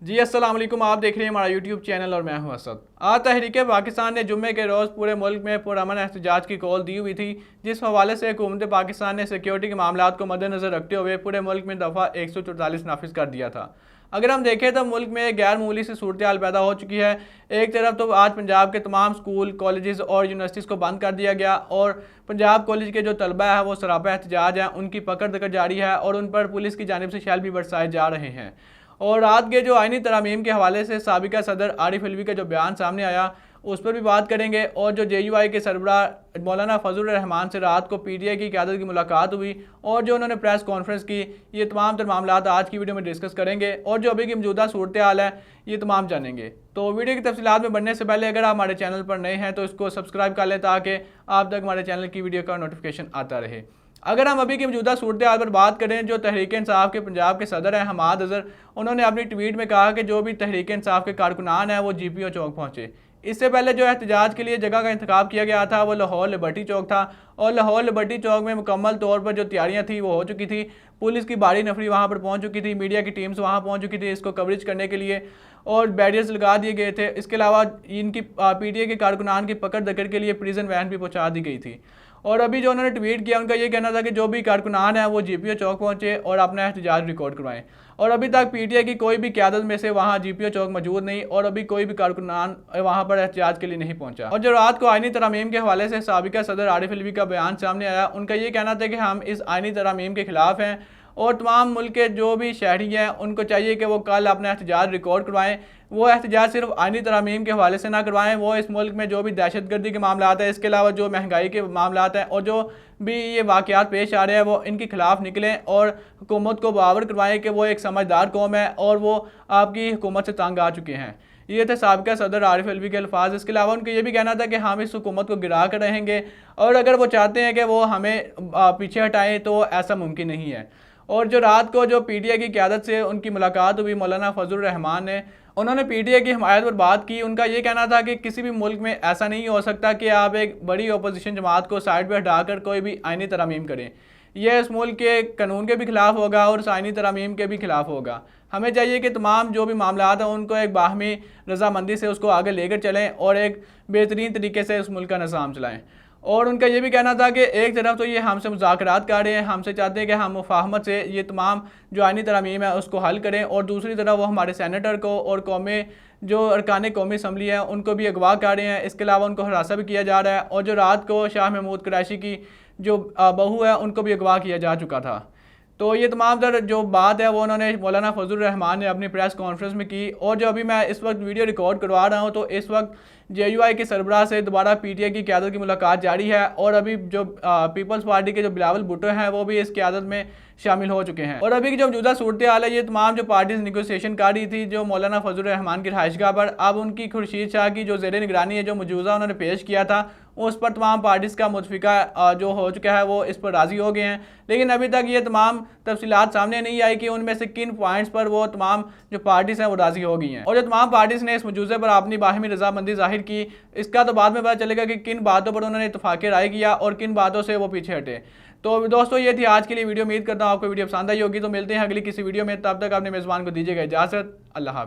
जी अस्सलाम वालेकुम। आप देख रहे हैं हमारा यूट्यूब चैनल और मैं हूं असद। आज तहरीक पाकिस्तान ने जुम्मे के रोज़ पूरे मुल्क में पुरअमन एहतजाज की कॉल दी हुई थी, जिस हवाले से हुकूमत पाकिस्तान ने सिक्योरिटी के मामलों को मद्देनज़र रखते हुए पूरे मुल्क में दफ़ा 144 नाफिज कर दिया था। अगर हम देखें तो मुल्क में गैर मामूली सी सूरत हाल पैदा हो चुकी है। एक तरफ तो आज पंजाब के तमाम स्कूल, कॉलेजेस और यूनिवर्सिटीज़ को बंद कर दिया गया और पंजाब कॉलेज के जो तलबा है वो सरापा एहतजाज है, उनकी पकड़ दकड़ जारी है और उन पर पुलिस की जानिब से शैल भी बरसाए जा रहे हैं। और रात के जो आइनी तरामीम के हवाले से साबिका सदर आरिफ अलवी का जो बयान सामने आया उस पर भी बात करेंगे। और जो JUI के सरबरा मौलाना फजल रहमान से रात को PTI की क़यादत की मुलाकात हुई और जो उन्होंने प्रेस कॉन्फ्रेंस की, ये तमाम तर मामलात आज की वीडियो में डिस्कस करेंगे और जो अभी की मौजूदा सूरत हाल है ये तमाम जानेंगे। तो वीडियो की तफसीलात में बढ़ने से पहले अगर आप हमारे चैनल पर नए हैं तो इसको सब्सक्राइब कर लें ताकि आप तक हमारे चैनल की वीडियो का नोटिफिकेशन आता रहे। अगर हम अभी की मौजूदा सूरत हाल पर बात करें, जो तहरीक इंसाफ के पंजाब के सदर हैं हमाद अजहर, उन्होंने अपनी ट्वीट में कहा कि जो भी तहरीक इंसाफ के कारकुनान हैं वो GPO चौक पहुंचे। इससे पहले जो एहतजाज के लिए जगह का इंतखाब किया गया था वो लाहौर लिबर्टी चौक था और लाहौर लिबर्टी चौक में मुकम्मल तौर पर जो तैयारियां थी वो हो चुकी थी। पुलिस की भारी नफरी वहां पर पहुंच चुकी थी, मीडिया की टीम्स वहां पहुंच चुकी थी इसको कवरेज करने के लिए और बैरियर्स लगा दिए गए थे। इसके अलावा इनकी PTI के कारकुनान की पकड़ दकड़ के लिए प्रिजन वैन भी पहुंचा दी गई थी। और अभी जो उन्होंने ट्वीट किया उनका ये कहना था कि जो भी कारकुनान है वो GPO चौक पहुंचे और अपना एहतजाज रिकॉर्ड करवाएं। और अभी तक PTI की कोई भी क़यादत में से वहां GPO चौक मौजूद नहीं और अभी कोई भी कारकुनान वहां पर एहतजाज के लिए नहीं पहुंचा। और जो रात को आइनी तरामीम के हवाले से साबिका सदर आरिफ अलवी का बयान सामने आया, उनका ये कहना था कि हम इस आइनी तरामीम के खिलाफ हैं और तमाम मुल्क के जो भी शहरी हैं उनको चाहिए कि वो कल अपना एहतजाज रिकॉर्ड करवाएं। वो एहतजाज सिर्फ आइनी तरामीम के हवाले से ना करवाएं, वो इस मुल्क में जो भी दहशतगर्दी के मामलात हैं, इसके अलावा जो महंगाई के मामलात हैं और जो भी ये वाक़यात पेश आ रहे हैं वो इनके खिलाफ निकलें और हुकूमत को बावर करवाएं कि वो एक समझदार कौम है और वो आपकी हुकूमत से तंग आ चुके हैं। ये थे साबिका सदर आरिफ अलवी के अल्फाज। इसके अलावा उनका ये भी कहना था कि हम इस हुकूमत को गिरा कर रहेंगे और अगर वो चाहते हैं कि वो हमें पीछे हटाएं तो ऐसा मुमकिन नहीं है। और जो रात को जो PTI की क़यादत से उनकी मुलाकात हुई मौलाना फजल रहमान ने, उन्होंने PTI की हमायत पर बात की। उनका ये कहना था कि किसी भी मुल्क में ऐसा नहीं हो सकता कि आप एक बड़ी अपोजिशन जमात को साइड पर हटाकर कोई भी आइनी तरामीम करें। यह इस मुल्क के कानून के भी खिलाफ होगा और इस आइनी तरामीम के भी खिलाफ होगा। हमें चाहिए कि तमाम जो भी मामलात हैं उनको एक बाहमी रजामंदी से उसको आगे लेकर चलें और एक बेहतरीन तरीके से उस मुल्क का निज़ाम चलाएँ। और उनका ये भी कहना था कि एक तरफ तो ये हमसे मुज़ाकरात कर रहे हैं, हमसे चाहते हैं कि हम मुफाहमत से ये तमाम जो आइनी तरामीम है उसको हल करें और दूसरी तरफ वो हमारे सेनेटर को और कौमी जो अरकान कौमी असम्बली है उनको भी अगवा कर रहे हैं। इसके अलावा उनको हरासा भी किया जा रहा है और जो रात को शाह महमूद कुरैशी की जो बहू है उनको भी अगवा किया जा चुका था। तो ये तमाम तर जो बात है वो उन्होंने मौलाना फजल रहमान ने अपनी प्रेस कॉन्फ्रेंस में की। और जो अभी मैं इस वक्त वीडियो रिकॉर्ड करवा रहा हूँ तो इस वक्त JUI के सरबराह से दोबारा PTI की क़यादत की मुलाकात जारी है और अभी जो पीपल्स पार्टी के जो बिलावल भुट्टो हैं वो भी इस क़यादत में शामिल हो चुके हैं। और अभी की जो मौजूदा सूरत हाल है, ये तमाम जो पार्टीज निगोसिएशन कर रही थी जो मौलाना फजल रहमान की रहायशगाह पर, अब उनकी खुर्शीद शाह की जो ज़ेर निगरानी है जो मौजूदा उन्होंने पेश किया था उस पर तमाम पार्टीज़ का मुतफिका जो हो चुका है वो इस पर राज़ी हो गए हैं। लेकिन अभी तक ये तमाम तफसीलात सामने नहीं आई कि उनमें से किन पॉइंट्स पर वो तमाम जो पार्टीज़ हैं वो राज़ी हो गई हैं। और जो तमाम पार्टीज़ ने इस मौजूदे पर अपनी बाहमी रजामंदी जाहिर की, इसका तो बाद में पता चलेगा कि किन बातों पर उन्होंने इत्तफाक़ राय किया और किन बातों से वो पीछे हटे। तो दोस्तों ये थी आज के लिए वीडियो। उम्मीद करता हूँ आपको वीडियो पसंद आई होगी। तो मिलते हैं अगली किसी वीडियो में, तब तक अपने मेज़बान को दीजिएगा इजाज़त। अल्लाह हाफ़िज़।